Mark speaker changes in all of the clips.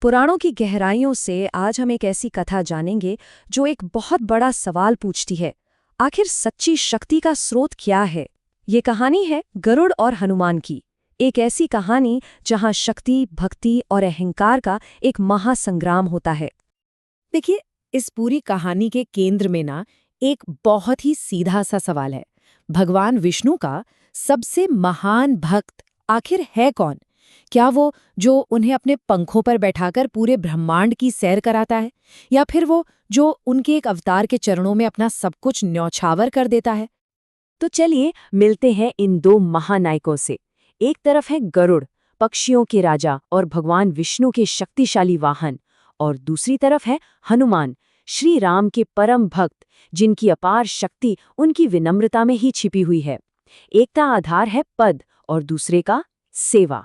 Speaker 1: पुराणों की गहराइयों से आज हम एक ऐसी कथा जानेंगे जो एक बहुत बड़ा सवाल पूछती है। आखिर सच्ची शक्ति का स्रोत क्या है? ये कहानी है गरुड़ और हनुमान की। एक ऐसी कहानी जहां शक्ति, भक्ति और अहंकार का एक महासंग्राम होता है।
Speaker 2: देखिए, इस पूरी कहानी के केंद्र में ना एक बहुत ही सीधा सा सवाल है। भगवान विष्णु का सबसे महान भक्त आखिर है कौन? क्या वो जो उन्हें अपने पंखों पर बैठाकर पूरे ब्रह्मांड की सैर कराता है, या फिर वो जो उनके एक अवतार के चरणों में अपना सब कुछ न्यौछावर कर देता है?
Speaker 1: तो चलिए मिलते हैं इन दो महानायकों से। एक तरफ है गरुड़, पक्षियों के राजा और भगवान विष्णु के शक्तिशाली वाहन, और दूसरी तरफ है हनुमान, श्री राम के परम भक्त, जिनकी अपार शक्ति उनकी विनम्रता में ही छिपी हुई है। एक का आधार है पद और दूसरे का सेवा।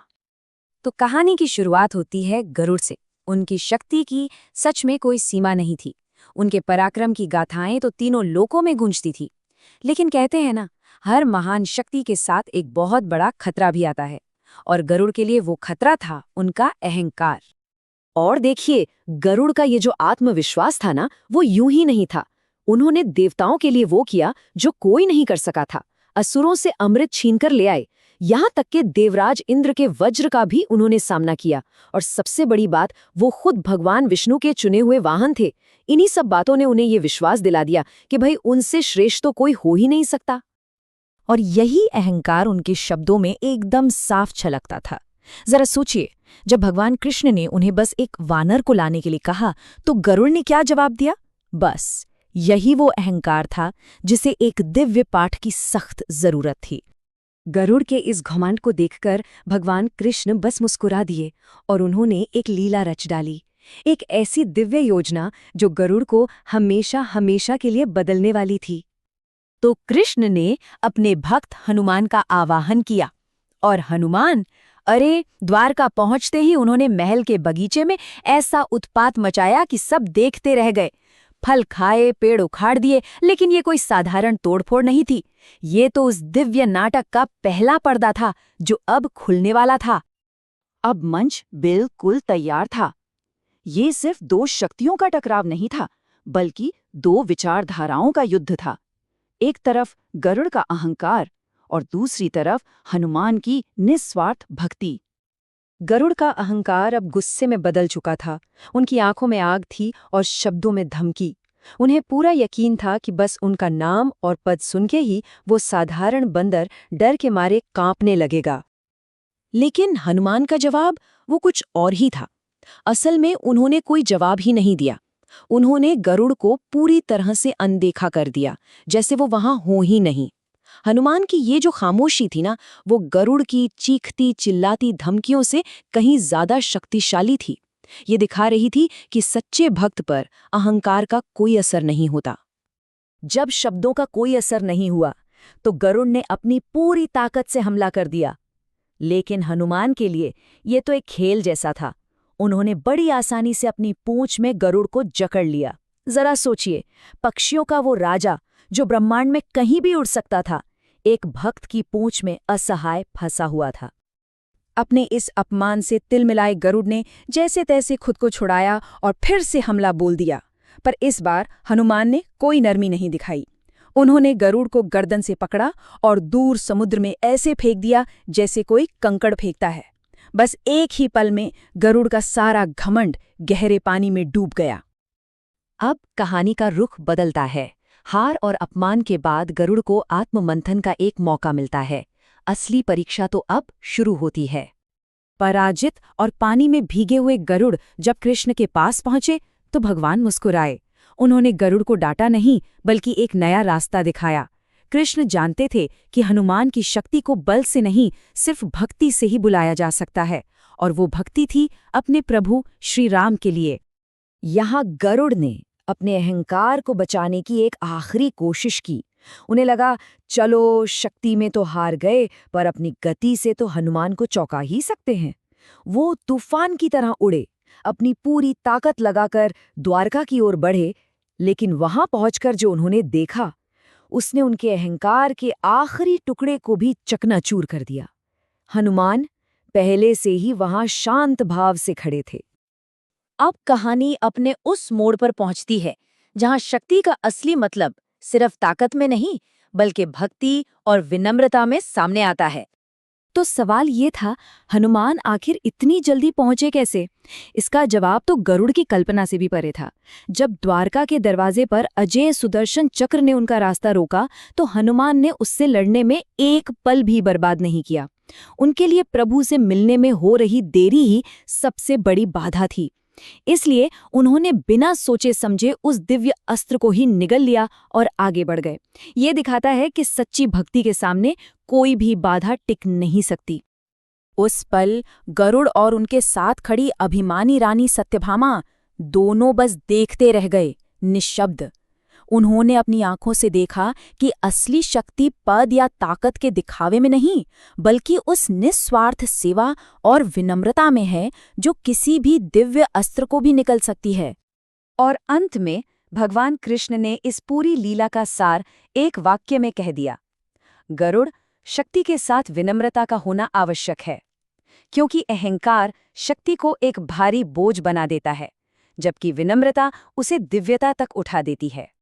Speaker 1: तो कहानी की शुरुआत होती है गरुड़ से। उनकी शक्ति की सच में कोई सीमा नहीं थी। उनके पराक्रम की गाथाएं तो तीनों लोकों में गूंजती थी। लेकिन कहते हैं ना, हर महान शक्ति के साथ एक बहुत बड़ा खतरा भी आता है, और गरुड़ के लिए वो खतरा था उनका अहंकार।
Speaker 2: और देखिए, गरुड़ का ये जो आत्मविश्वास था ना, वो यूं ही नहीं था। उन्होंने देवताओं के लिए वो किया जो कोई नहीं कर सका था। असुरों से अमृत छीनकर ले आए। यहाँ तक कि देवराज इंद्र के वज्र का भी उन्होंने सामना किया। और सबसे बड़ी बात, वो खुद भगवान विष्णु के चुने हुए वाहन थे। इन्हीं सब बातों ने उन्हें ये विश्वास दिला दिया कि भाई उनसे श्रेष्ठ तो कोई हो ही नहीं सकता। और यही अहंकार उनके शब्दों में एकदम साफ छलकता था। जरा सोचिए, जब भगवान कृष्ण ने उन्हें बस एक वानर को लाने के लिए कहा, तो गरुड़ ने क्या जवाब दिया? बस यही वो अहंकार था जिसे एक दिव्य पाठ की सख्त जरूरत थी।
Speaker 1: गरुड़ के इस घमंड को देखकर भगवान कृष्ण बस मुस्कुरा दिए, और उन्होंने एक लीला रच डाली। एक ऐसी दिव्य योजना जो गरुड़ को हमेशा हमेशा के लिए बदलने वाली थी।
Speaker 2: तो कृष्ण ने अपने भक्त हनुमान का आवाहन किया, और हनुमान, अरे, द्वारका पहुंचते ही उन्होंने महल के बगीचे में ऐसा उत्पात मचाया कि सब देखते रह गए। फल खाए, पेड़ उखाड़ दिए, लेकिन ये कोई साधारण तोड़फोड़ नहीं थी। ये तो उस दिव्य नाटक का पहला पर्दा था जो अब खुलने वाला था।
Speaker 1: अब मंच बिल्कुल तैयार था। ये सिर्फ दो शक्तियों का टकराव नहीं था, बल्कि दो विचारधाराओं का युद्ध था। एक तरफ गरुड़ का अहंकार और दूसरी तरफ हनुमान की निस्वार्थ भक्ति। गरुड़ का अहंकार अब गुस्से में बदल चुका था। उनकी आंखों में आग थी और शब्दों में धमकी। उन्हें पूरा यकीन था कि बस उनका नाम और पद सुन के ही वो साधारण बंदर डर के मारे कांपने लगेगा।
Speaker 2: लेकिन हनुमान का जवाब वो कुछ और ही था। असल में उन्होंने कोई जवाब ही नहीं दिया। उन्होंने गरुड़ को पूरी तरह से अनदेखा कर दिया, जैसे वो वहां हो ही नहीं। हनुमान की ये जो खामोशी थी ना, वो गरुड़ की चीखती चिल्लाती धमकियों से कहीं ज्यादा शक्तिशाली थी। ये दिखा रही थी कि सच्चे भक्त पर अहंकार का कोई असर नहीं होता। जब शब्दों का कोई असर नहीं हुआ, तो गरुड़ ने अपनी पूरी ताकत से हमला कर दिया। लेकिन हनुमान के लिए ये तो एक खेल जैसा था। उन्होंने बड़ी आसानी से अपनी पूंछ में गरुड़ को जकड़ लिया। जरा सोचिए, पक्षियों का वो राजा जो ब्रह्मांड में कहीं भी उड़ सकता था, एक भक्त की पूंछ में असहाय फंसा हुआ था। अपने इस अपमान से तिलमिलाए गरुड़ ने जैसे तैसे खुद को छुड़ाया और फिर से हमला बोल दिया। पर इस बार हनुमान ने कोई नरमी नहीं दिखाई। उन्होंने गरुड़ को गर्दन से पकड़ा और दूर समुद्र में ऐसे फेंक दिया जैसे कोई कंकड़ फेंकता है। बस एक ही पल में गरुड़ का सारा घमंड गहरे पानी में डूब गया।
Speaker 1: अब कहानी का रुख बदलता है। हार और अपमान के बाद गरुड़ को आत्ममंथन का एक मौका मिलता है। असली परीक्षा तो अब शुरू होती है।
Speaker 2: पराजित और पानी में भीगे हुए गरुड़ जब कृष्ण के पास पहुंचे, तो भगवान मुस्कुराए। उन्होंने गरुड़ को डांटा नहीं, बल्कि एक नया रास्ता दिखाया। कृष्ण जानते थे कि हनुमान की शक्ति को बल से नहीं, सिर्फ भक्ति से ही बुलाया जा सकता है, और वो भक्ति थी अपने प्रभु श्री राम के लिए। यहाँ गरुड़ ने अपने अहंकार को बचाने की एक आखिरी कोशिश की। उन्हें लगा, चलो शक्ति में तो हार गए, पर अपनी गति से तो हनुमान को चौंका ही सकते हैं। वो तूफान की तरह उड़े, अपनी पूरी ताकत लगाकर द्वारका की ओर बढ़े। लेकिन वहां पहुंचकर जो उन्होंने देखा, उसने उनके अहंकार के आखिरी टुकड़े को भी चकनाचूर कर दिया। हनुमान पहले से ही वहां शांत भाव से खड़े थे।
Speaker 1: अब कहानी अपने उस मोड़ पर पहुंचती है जहां शक्ति का असली मतलब सिर्फ ताकत में नहीं बल्कि भक्ति और विनम्रता में सामने आता है।
Speaker 2: तो सवाल ये था, हनुमान आखिर इतनी जल्दी पहुंचे कैसे? इसका जवाब तो गरुड़ की कल्पना से भी परे था। जब द्वारका के दरवाजे पर अजेय सुदर्शन चक्र ने उनका रास्ता रोका, तो हनुमान ने उससे लड़ने में एक पल भी बर्बाद नहीं किया। उनके लिए प्रभु से मिलने में हो रही देरी ही सबसे बड़ी बाधा थी। इसलिए उन्होंने बिना सोचे समझे उस दिव्य अस्त्र को ही निगल लिया और आगे बढ़ गए। ये दिखाता है कि सच्ची भक्ति के सामने कोई भी बाधा टिक नहीं सकती। उस पल गरुड़ और उनके साथ खड़ी अभिमानी रानी सत्यभामा दोनों बस देखते रह गए, निशब्द। उन्होंने अपनी आंखों से देखा कि असली शक्ति पद या ताकत के दिखावे में नहीं, बल्कि उस निस्वार्थ सेवा और विनम्रता में है जो किसी भी दिव्य अस्त्र को भी निकल सकती है। और अंत में भगवान कृष्ण ने इस पूरी लीला का सार एक वाक्य में कह दिया, गरुड़, शक्ति के साथ विनम्रता का होना आवश्यक है, क्योंकि अहंकार शक्ति को एक भारी बोझ बना देता है, जबकि विनम्रता उसे दिव्यता तक उठा देती है।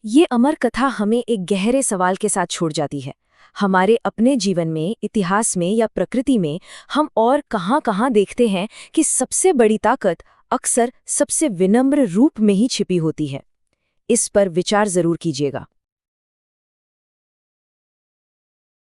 Speaker 2: ये अमर कथा हमें एक गहरे सवाल के साथ छोड़ जाती है। हमारे अपने जीवन में, इतिहास में या प्रकृति में हम और कहाँ-कहाँ देखते हैं कि सबसे बड़ी ताकत अक्सर सबसे विनम्र रूप में ही छिपी होती है। इस पर विचार जरूर कीजिएगा।